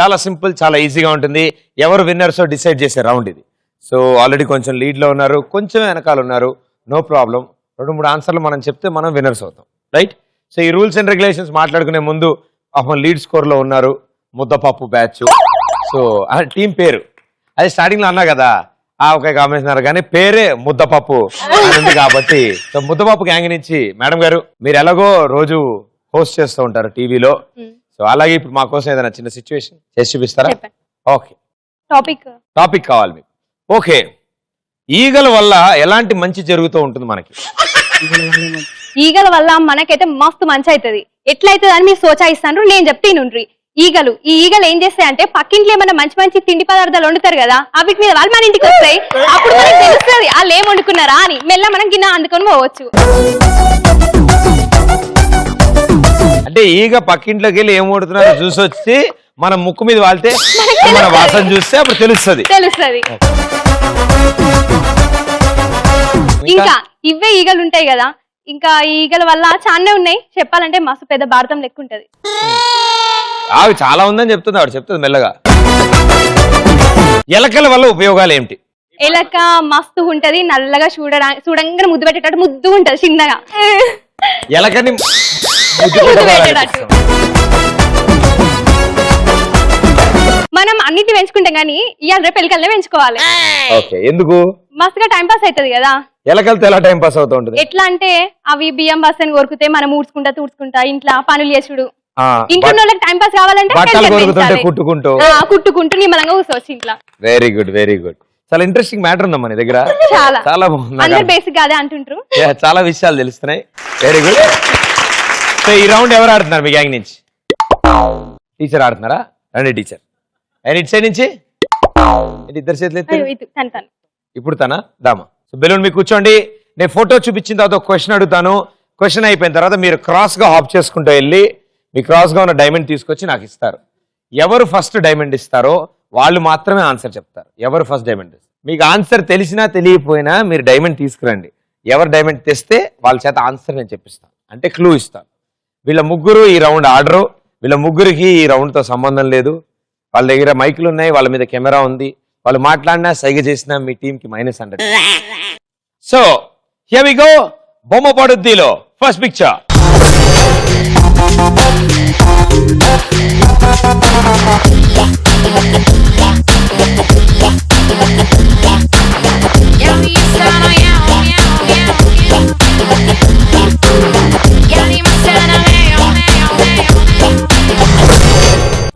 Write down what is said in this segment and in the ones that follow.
చాలా సింపుల్, చాలా ఈజీగా ఉంటుంది. ఎవరు విన్నర్సో డిసైడ్ చేసే రౌండ్ ఇది. సో ఆల్రెడీ కొంచెం లీడ్లో ఉన్నారు, కొంచెం వెనకాల ఉన్నారు. No problem. 2-3 ఆన్సర్లు మనం చెప్తే మనం విన్నర్స్ అవుతాం, రైట్? సో ఈ రూల్స్ అండ్ రెగ్యులేషన్స్ మాట్లాడుకునే ముందు లీడ్ స్కోర్లో ఉన్నారు ముద్దపప్పు బ్యాచ్. సో ఆ టీం పేరు అది స్టార్టింగ్లో అన్నా కదా, ఒక కాంబినేషన్, కానీ పేరే ముద్దపప్పు ఉంది కాబట్టి. సో ముద్దపప్పు గ్యాంగ్ నుంచి మేడం గారు, మీరు ఎలాగో రోజు హోస్ట్ చేస్తూ ఉంటారు టీవీలో, సో అలాగే ఇప్పుడు మా కోసం ఏదైనా చిన్న సిచ్యువేషన్ చేసి చూపిస్తారా? ఓకే, టాపిక్ కావాలి మీకు. ఓకే, ఈగల వల్ల ఎలాంటి మంచి జరుగుతూ ఉంటుంది మనకి? ఈగల వల్ల మనకైతే మస్తు మంచి అవుతుంది. ఎట్లయితుంది అని మీరు సోచాయిస్తాను, నేను చెప్తాను. ఈ ఈగలు ఏం చేస్తాయంటే పక్కింట్లో ఏమైనా మంచి మంచి తిండి పదార్థాలు వండుతారు కదా, అవి మీద వాళ్ళు మన ఇంటికి వస్తాయి. అప్పుడు మనకి తెలుస్తుంది వాళ్ళు ఏం వండుకున్నారా అని. మెల్ల మనం గిన్నె అందుకొని పోవచ్చు. అంటే ఈగ పక్కింట్లోకి వెళ్ళి ఏం వండుతున్నారో చూసి వచ్చి మన ముక్కు మీద వాళ్తే మన వాసన చూస్తే అప్పుడు తెలుస్తుంది. ఇంకా ఇవే ఈగలు ఉంటాయి కదా, ఇంకా ఈ ఈగల వల్ల చాలా ఉన్నాయి. చెప్పాలంటే మస్తు పెద్ద భారతం లెక్క ఉంటది. ఆవి చాలా ఉందని చెప్తుంది ఆవిడ, చెప్తుంది మెల్లగా. ఎలకల వల్ల ఉపయోగాలు ఏమిటి? ఎలక మస్తు ఉంటది, నల్లగా చూడంగానే ముద్దు పెట్టేటట్టు ముద్దు ఉంటది చిన్నగా. ఎలకని మనం అన్నిటి పెంచుకుంటాం కానీ ఇవాళ రేపు ఎలకలనే పెంచుకోవాలి. ఎందుకు? మస్తుగా టైం పాస్ అవుతుంది కదా. ఎలకలతో ఎలా టైం పాస్ అవుతూ ఉంటుంది? ఎట్లా అంటే అవి బియ్యం బస్తని కొరుకుతే మనం ఊడ్చుకుంటా ఇంట్లో పనులు చేసుడు. ఇంట్లో వాళ్ళకి టైం పాస్ కావాలంటే కుట్టుకుంటూ నిమ్మలంగా కూర్చోవచ్చు ఇంట్లో. Very good, very good. చాలా ఇంట్రెస్టింగ్ మ్యాటర్ ఉందా మన దగ్గర. చాలా అందరు బేసిక్ గా అదే అంటుంటారు. చాలా విషయాలు తెలుస్తున్నాయి. Very good. సో ఈ రౌండ్ ఎవరు ఆడుతున్నారు మీ గ్యాంగ్ నుంచి? టీచర్ ఆడుతున్నారా? రండి టీచర్. ఇటు సైడ్ నుంచి ఇద్దరు చేతులు ఎత్తారు. ఇప్పుడు తన దామా. సో బెలూన్ మీకు కూర్చోండి. నేను ఫోటో చూపించిన తర్వాత ఒక క్వశ్చన్ అడుగుతాను. క్వశ్చన్ అయిపోయిన తర్వాత మీరు క్రాస్ గా హాప్ చేసుకుంటూ వెళ్ళి మీ క్రాస్ గా ఉన్న డైమండ్ తీసుకొచ్చి నాకు ఇస్తారు. ఎవరు ఫస్ట్ డైమండ్ ఇస్తారో వాళ్ళు మాత్రమే ఆన్సర్ చెప్తారు. ఎవరు ఫస్ట్ డైమండ్ ఇస్తారు, మీకు ఆన్సర్ తెలిసినా తెలియకపోయినా మీరు డైమండ్ తీసుకురండి. ఎవరు డైమండ్ తెస్తే వాళ్ళ చేత ఆన్సర్ నేను చెప్పిస్తాను, అంటే క్లూ ఇస్తాను. వీళ్ళ ముగ్గురు ఈ రౌండ్ ఆడరు. వీళ్ళ ముగ్గురికి ఈ రౌండ్ తో సంబంధం లేదు. వాళ్ళ దగ్గర మైకులు ఉన్నాయి, వాళ్ళ మీద కెమెరా ఉంది. వాళ్ళు మాట్లాడినా సైగ చేసినా మీ టీం కి -100. So here we go. బొమ్మ పడుద్దిలో first picture.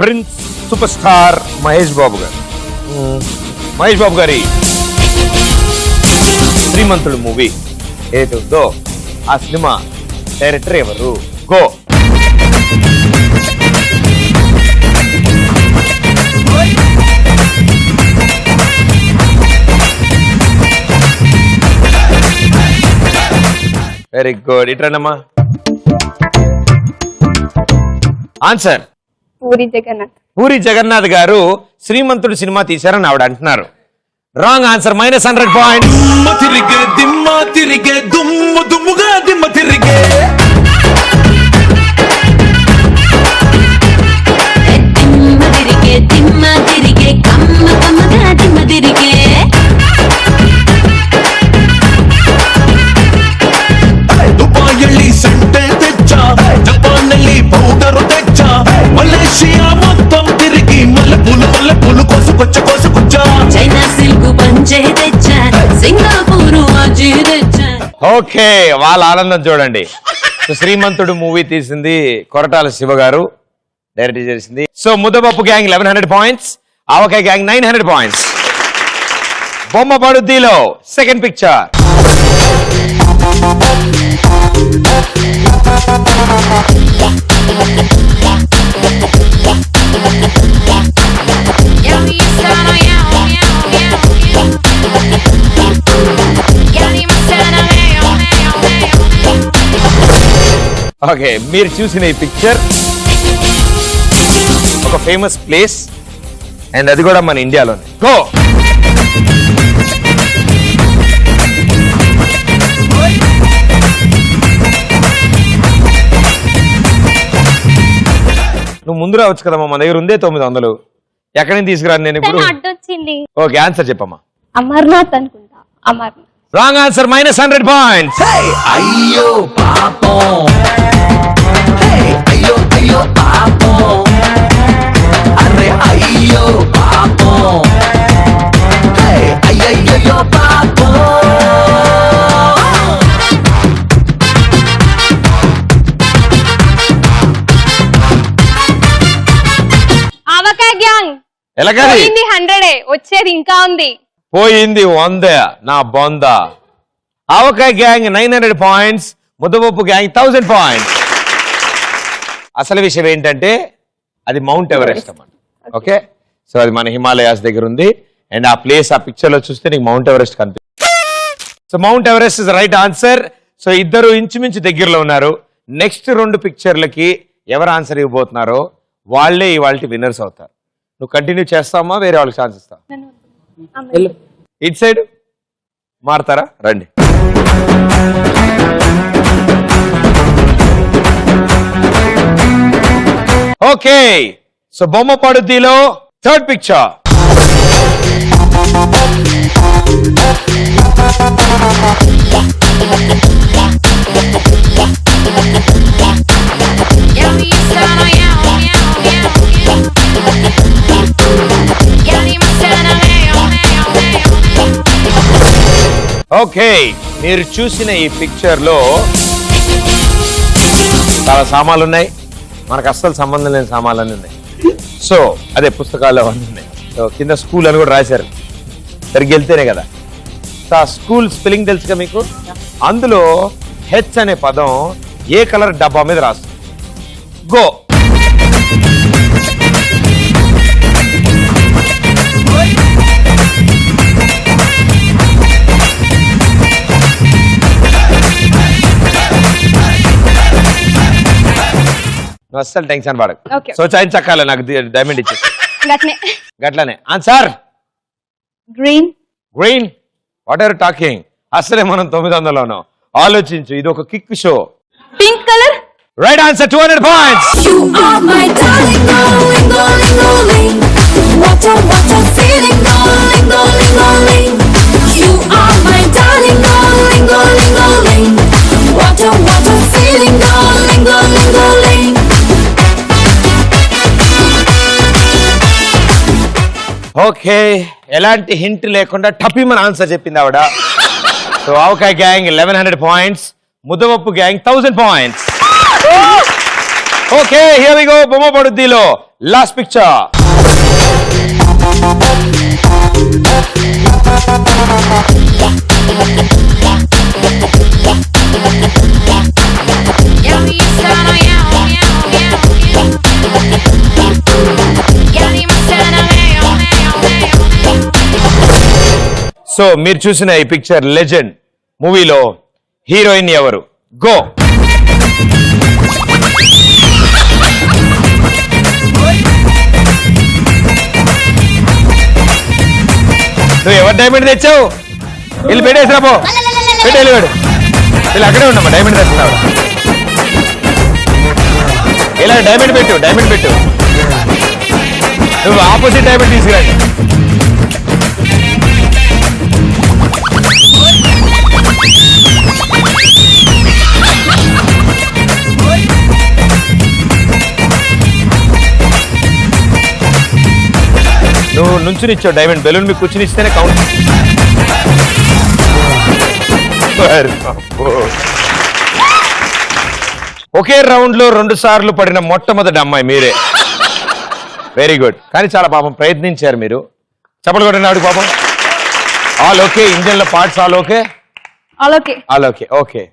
Prince super star Mahesh Babu garu. Mahesh Babu గారి శ్రీమంతుడు మూవీ ఏదైతే ఉందో ఆ సినిమా డైరెక్టర్ ఎవరు? గో. Very good. ఇట్రానమ్మా. ఆన్సర్ పూరి జగన్నాథ్ గారు శ్రీమంతుడు సినిమా తీశారని ఆవిడ అంటున్నారు. Wrong answer, -100 points. ఓకే, వాళ్ళ ఆనందం చూడండి. శ్రీమంతుడు మూవీ తీసింది కొరటాల శివ గారు, డైరెక్ట్ చేసింది. సో ముద్దపప్పు గ్యాంగ్ 1100 పాయింట్స్, ఆవకాయ గ్యాంగ్ 900 పాయింట్స్. బొమ్మ పడుద్దిలో సెకండ్ పిక్చర్. ఓకే, మీరు చూసిన ఈ పిక్చర్ ఒక ఫేమస్ ప్లేస్, అండ్ అది కూడా మన ఇండియాలోనే. గో. నువ్వు ముందు రావచ్చు కదమ్మా, మన దగ్గర ఉందే 900. ఎక్కడి నుంచి తీసుకురాను నేను ఇప్పుడు? అడ్డొచ్చింది. ఓకే, ఆన్సర్ చెప్పమ్మా. అమర్నాథ్ అనుకుంటా. అమర్నాథ్. Wrong answer, -100 points. అయ్యో పాపం, అయ్యో అయ్యో పాపం, అరే అయ్యో పాపం, అయ్యయ్యో పాపం. ఆవకాయ గ్యాంగ్ ఎలాగది 100 వచ్చేది ఇంకా ఉంది. పోయింది 100 నా బొంద. ఆవకాయ gang 900 points, Muddapappu gang 1000 points. అసలు విషయం ఏంటంటే అది మౌంట్ ఎవరెస్ట్ అన్నమాట. ఓకే, సో అది మన హిమాలయాస్ దగ్గర ఉంది. అండ్ ఆ ప్లేస్ ఆ పిక్చర్ లో చూస్తే నీకు మౌంట్ ఎవరెస్ట్ కనిపిస్తుంది. So mount Everest is right answer. So ఇద్దరు ఇంచుమించు దగ్గరలో ఉన్నారు. నెక్స్ట్ 2 పిక్చర్లకి ఎవరు ఆన్సర్ ఇవ్వబోతున్నారో వాళ్ళే ఇవాళ విన్నర్స్ అవుతారు. నువ్వు కంటిన్యూ చేస్తావా, వేరే వాళ్ళకి ఛాన్స్ ఇస్తావా? ఇట్ సైడ్ మారుతారా? రండి. ఓకే, సో బొమ్మ పడుద్దిలో 3rd పిక్చర్. ఓకే, మీరు చూసిన ఈ పిక్చర్ లో చాలా సామాన్లు ఉన్నాయి, మనకు అస్సలు సంబంధం లేని సామాన్లు ఉన్నాయి. సో అదే పుస్తకాలు అవన్నీ ఉన్నాయి. సో కింద స్కూల్ అని కూడా రాశారు, సరిగ్గా వెళ్తేనే కదా. సో ఆ స్కూల్ స్పెల్లింగ్ తెలుసుగా మీకు? అందులో హెచ్ అనే పదం ఏ కలర్ డబ్బా మీద రాస్తుంది? గో. అస్సలు టెన్షన్ పడకు. సో చైన్ చక్కాలే, నాకు డైమండ్ ఇచ్చే గట్లనే. Answer green. Green. What are talking? అసలే మనం 900 ఉన్నాం. ఆలోచించు, ఇది ఒక kick show. Pink colour. Right answer, 200 points. You are my darling, darling, darling, darling. What a feeling, darling, darling, darling. You are my darling, darling, darling, darling. What a feeling, darling, darling, darling. Okay, ఎలాంటి hint లేకుండా టపి మన answer చెప్పింది ఆవిడ. So Avakaya gang 1100 points, Muddapappu gang 1000 points. Okay, here we go. బొమ్మ పడుద్దిలో last picture. So మీరు చూసిన ఈ పిక్చర్ లెజెండ్ మూవీలో హీరోయిన్ ఎవరు? గో. నువ్వు ఎవరు డైమండ్ తెచ్చావు? వీళ్ళు పెట్టేసిరా పో, పెట్టేళ్ళు వాడు. వీళ్ళు అక్కడే ఉన్నామా? డైమండ్ తెస్తున్నావు. ఇలా డైమండ్ పెట్టు, డైమండ్ పెట్టు. నువ్వు ఆపోజిట్ డైమండ్ తీసుకురండి. నువ్వు నుంచునిచ్చావు డైమండ్, బెలూన్ మీకు కూర్చునిస్తేనే కౌంట్. ఒకే రౌండ్ లో 2 సార్లు పడిన మొట్టమొదటి అమ్మాయి మీరే. Very good. కానీ చాలా పాపం ప్రయత్నించారు మీరు. చెప్పలు కొట్టండి ఆవిడ పాపం. ఆల్ ఓకే, ఇంజన్ లో parts all okay, all okay, all okay. Okay,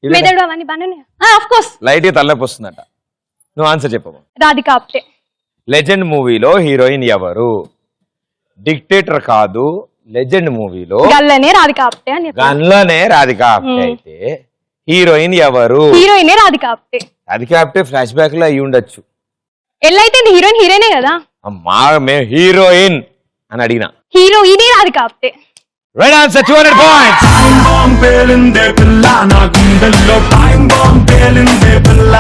మెదడు అవన్నీ బాగానే. ఆఫ్ కోర్స్ లైట్ గా తలనొప్పి వస్తుందట. నువ్వు ఆన్సర్ చెప్పవు. రాధికా ఆప్టే. లెజెండ్ మూవీలో హీరోయిన్ ఎవరు? డిక్టేటర్ కాదు, లెజెండ్ మూవీలో గల్లనే రాధికా ఆప్టే అని. గన్లోనే రాధికా ఆప్టే అయితే హీరోయిన్ ఎవరు? హీరోయినే రాధికా ఆప్టే. రాధికా ఆప్టే ఫ్లాష్ బ్యాక్ లో అయ్యి ఉండొచ్చు. ఎల్లైతే హీరోయిన్ హీరోయినే కదా. అమ్మా, మేము హీరోయిన్ అని అడిగినా. హీరోయినే Radhika Apte. Right answer, 200 points. Time bomb పేలిందే పిల్ల, నా గుండెల్లో టైం బాంబ్ పేలిందే పిల్ల.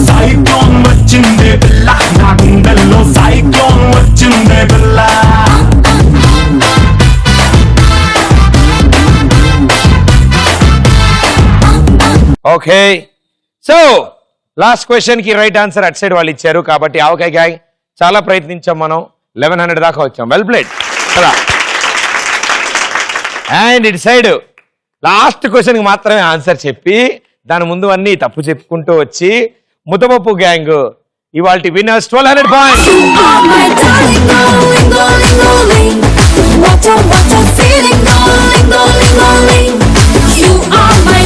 సైక్లోన్ వచ్చిందే పిల్ల, నా గుండెల్లో సైక్లోన్ వచ్చి ఓకే సో లాస్ట్ క్వశ్చన్ కి రైట్ ఆన్సర్ అట్ సైడ్ వాళ్ళు ఇచ్చారు కాబట్టి ఆవకాయ గ్యాంగ్ చాలా ప్రయత్నించాం మనం 1100 దాకా వచ్చాం వెల్ ప్లేడ్ కదా అండ్ ఇటు సైడ్ లాస్ట్ క్వశ్చన్ కి మాత్రమే ఆన్సర్ చెప్పి దాని ముందు అన్ని తప్పు చెప్పుకుంటూ వచ్చి ముతపప్పు గ్యాంగ్ ఇవాళ winners 1200 points are my darling, darling, darling, darling. What a feeling, darling, darling, darling. You are my